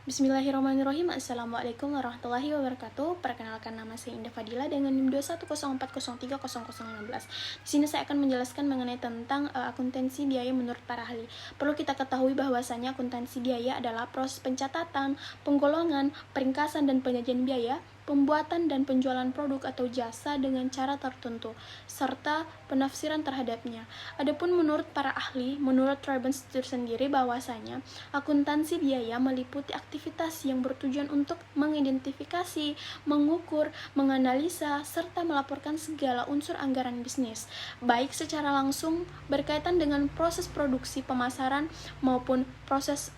Bismillahirrahmanirrahim. Assalamualaikum warahmatullahi wabarakatuh. Perkenalkan, nama saya Indah Fadila dengan NIM 210403016. Di sini saya akan menjelaskan mengenai tentang akuntansi biaya menurut para ahli. Perlu kita ketahui bahwasanya akuntansi biaya adalah proses pencatatan, penggolongan, peringkasan dan penyajian biaya, pembuatan dan penjualan produk atau jasa dengan cara tertentu, serta penafsiran terhadapnya. Adapun menurut para ahli, menurut Triben sendiri bahwasanya akuntansi biaya meliputi aktivitas yang bertujuan untuk mengidentifikasi, mengukur, menganalisa, serta melaporkan segala unsur anggaran bisnis, baik secara langsung berkaitan dengan proses produksi pemasaran maupun proses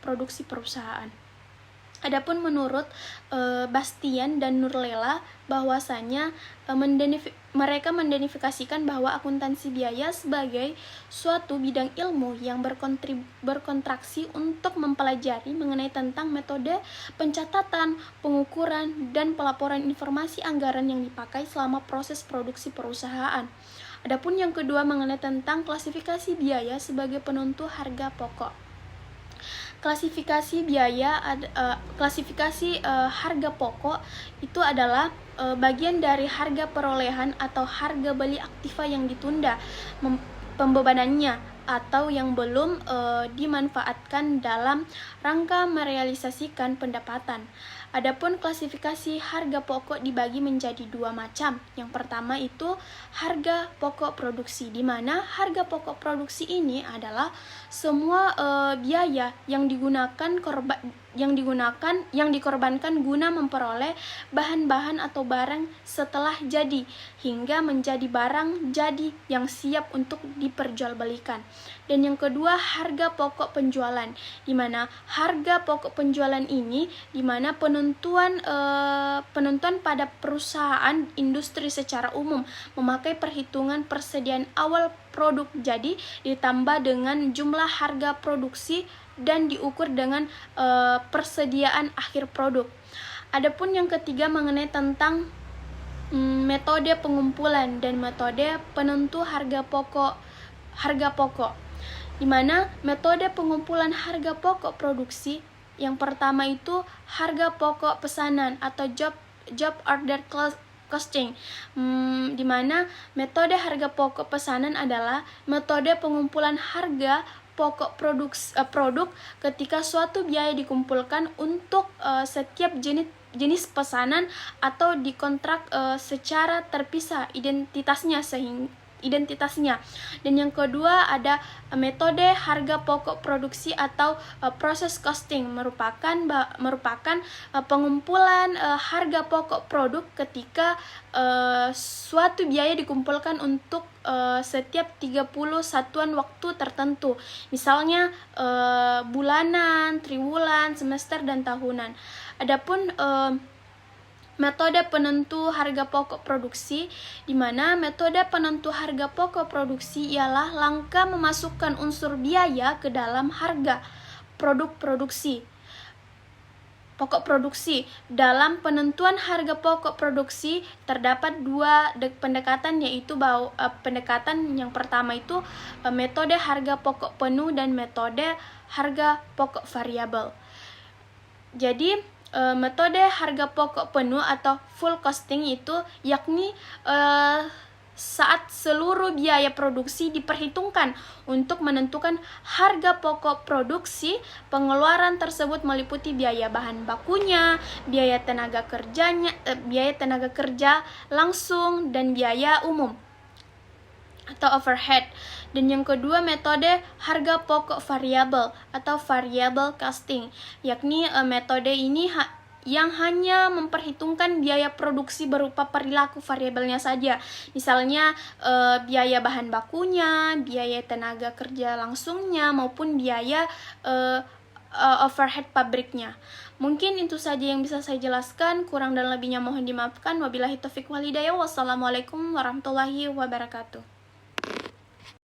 produksi perusahaan. Adapun menurut Bastian dan Nurlela bahwasanya mereka mendenifikasikan bahwa akuntansi biaya sebagai suatu bidang ilmu yang berkontraksi untuk mempelajari mengenai tentang metode pencatatan, pengukuran, dan pelaporan informasi anggaran yang dipakai selama proses produksi perusahaan. Adapun yang kedua mengenai tentang klasifikasi biaya sebagai penentu harga pokok. Klasifikasi harga pokok itu adalah bagian dari harga perolehan atau harga beli aktiva yang ditunda pembebanannya atau yang belum dimanfaatkan dalam rangka merealisasikan pendapatan. Adapun klasifikasi harga pokok dibagi menjadi dua macam. Yang pertama itu harga pokok produksi, di mana harga pokok produksi ini adalah semua biaya yang dikorbankan guna memperoleh bahan-bahan atau barang setelah jadi hingga menjadi barang jadi yang siap untuk diperjualbelikan. Dan yang kedua harga pokok penjualan, di mana harga pokok penjualan ini di mana penentuan pada perusahaan industri secara umum memakai perhitungan persediaan awal produk jadi ditambah dengan jumlah harga produksi dan diukur dengan persediaan akhir produk. Adapun yang ketiga mengenai tentang metode pengumpulan dan metode penentu harga pokok, di mana metode pengumpulan harga pokok produksi yang pertama itu harga pokok pesanan atau job order costing, di mana metode harga pokok pesanan adalah metode pengumpulan harga pokok produk ketika suatu biaya dikumpulkan untuk setiap jenis pesanan atau dikontrak secara terpisah identitasnya. Dan yang kedua ada metode harga pokok produksi atau process costing, merupakan pengumpulan harga pokok produk ketika suatu biaya dikumpulkan untuk setiap 30 satuan waktu tertentu, misalnya bulanan, triwulan, semester, dan tahunan. Adapun metode penentu harga pokok produksi, di mana metode penentu harga pokok produksi ialah langkah memasukkan unsur biaya ke dalam harga pokok produksi. Dalam penentuan harga pokok produksi terdapat dua pendekatan, yaitu pendekatan yang pertama itu metode harga pokok penuh dan metode harga pokok variabel. Jadi metode harga pokok penuh atau full costing itu yakni saat seluruh biaya produksi diperhitungkan untuk menentukan harga pokok produksi. Pengeluaran tersebut meliputi biaya bahan bakunya, biaya tenaga kerja langsung, dan biaya umum atau overhead. Dan yang kedua metode harga pokok variabel atau variable costing, yakni metode ini yang hanya memperhitungkan biaya produksi berupa perilaku variabelnya saja, misalnya biaya bahan bakunya, biaya tenaga kerja langsungnya, maupun biaya overhead pabriknya. Mungkin itu saja yang bisa saya jelaskan, kurang dan lebihnya mohon dimaafkan. Wabillahi taufiq wal hidayah. Wassalamualaikum warahmatullahi wabarakatuh.